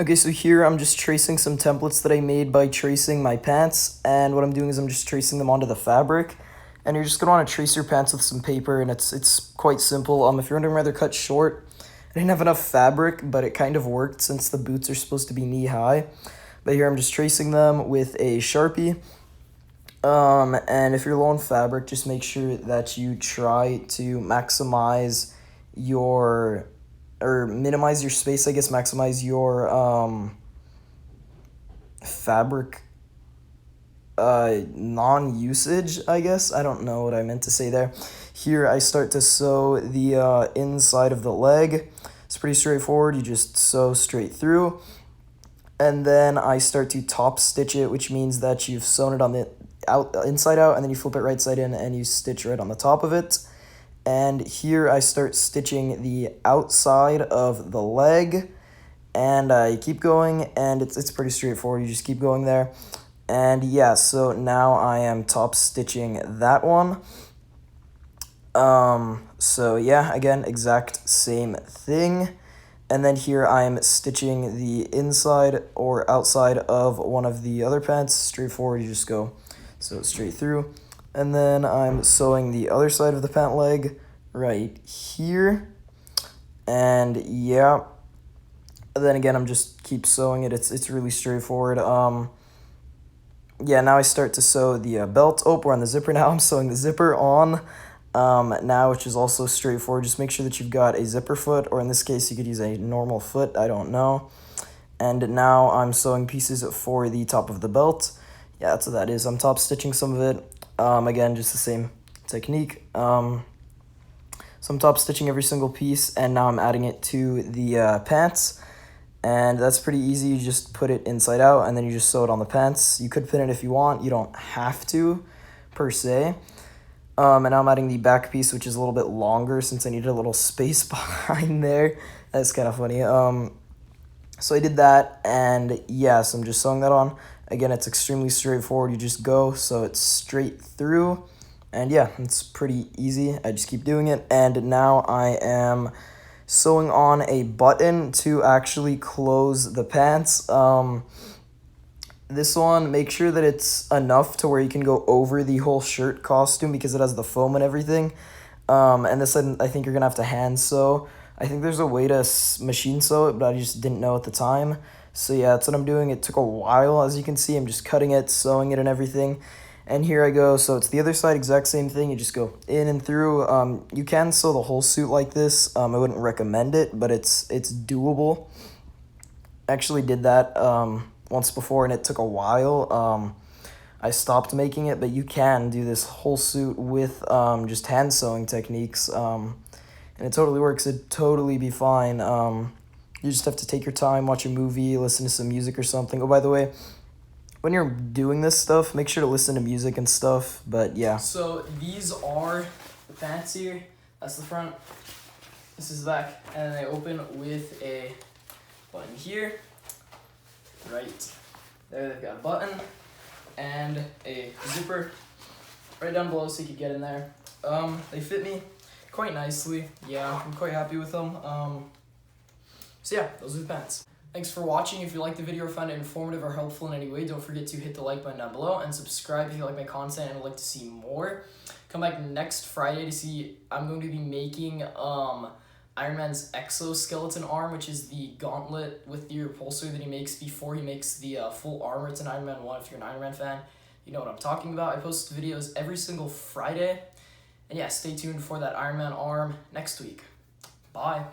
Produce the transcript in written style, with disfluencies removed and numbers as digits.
Okay, so here I'm just tracing some templates that I made by tracing my pants, and what I'm doing is I'm just tracing them onto the fabric, and you're just going to want to trace your pants with some paper, and it's quite simple. If you're wondering why they're cut short, I didn't have enough fabric, but it kind of worked since the boots are supposed to be knee-high. But here I'm just tracing them with a Sharpie, and if you're low on fabric, just make sure that you try to maximize your or minimize your space, I guess, maximize your fabric non-usage, I guess. I don't know what I meant to say there. Here I start to sew the inside of the leg. It's pretty straightforward. You just sew straight through. And then I start to top stitch it, which means that you've sewn it on the inside out, and then you flip it right side in and you stitch right on the top of it. And here I start stitching the outside of the leg, and I keep going, and it's pretty straightforward. You just keep going there. And yeah, so now I am top stitching that one. So yeah, again, exact same thing. And then here I am stitching the inside or outside of one of the other pants. Straightforward, you just go sew straight through. And then I'm sewing the other side of the pant leg right here. And yeah, and then again, I'm just keep sewing it. It's really straightforward. Yeah, now I start to sew the belt. Oh, we're on the zipper now. I'm sewing the zipper on now, which is also straightforward. Just make sure that you've got a zipper foot, or in this case, you could use a normal foot. I don't know. And now I'm sewing pieces for the top of the belt. Yeah, that's what that is. I'm top stitching some of it. Again, just the same technique. So I'm top stitching every single piece, and now I'm adding it to the pants. And that's pretty easy. You just put it inside out, and then you just sew it on the pants. You could pin it if you want. You don't have to, per se. And now I'm adding the back piece, which is a little bit longer since I needed a little space behind there. That's kind of funny. So I did that, and yeah, so I'm just sewing that on. Again, it's extremely straightforward. You just go, sew it straight through. And yeah, it's pretty easy. I just keep doing it. And now I am sewing on a button to actually close the pants. This one, make sure that it's enough to where you can go over the whole shirt costume because it has the foam and everything. And this, I think you're going to have to hand sew. I think there's a way to machine sew it, but I just didn't know at the time. So yeah, that's what I'm doing. It took a while, as you can see. I'm just cutting it, sewing it, and everything. And here I go. So it's the other side, exact same thing. You just go in and through. You can sew the whole suit like this. I wouldn't recommend it, but it's doable. I actually did that once before, and it took a while. I stopped making it, but you can do this whole suit with just hand sewing techniques. And it totally works. It'd totally be fine. You just have to take your time, watch a movie, listen to some music or something. Oh, by the way, when you're doing this stuff, make sure to listen to music and stuff, but yeah. So these are the pants here. That's the front. This is the back. And they open with a button here. Right there, they've got a button and a zipper right down below so you can get in there. They fit me quite nicely. Yeah, I'm quite happy with them. So yeah, those are the pants. Thanks for watching. If you liked the video or found it informative or helpful in any way, don't forget to hit the like button down below and subscribe if you like my content and would like to see more. Come back next Friday to see, I'm going to be making Iron Man's exoskeleton arm, which is the gauntlet with the repulsor that he makes before he makes the full armor. It's an Iron Man 1. If you're an Iron Man fan, you know what I'm talking about. I post videos every single Friday. And yeah, stay tuned for that Iron Man arm next week. Bye.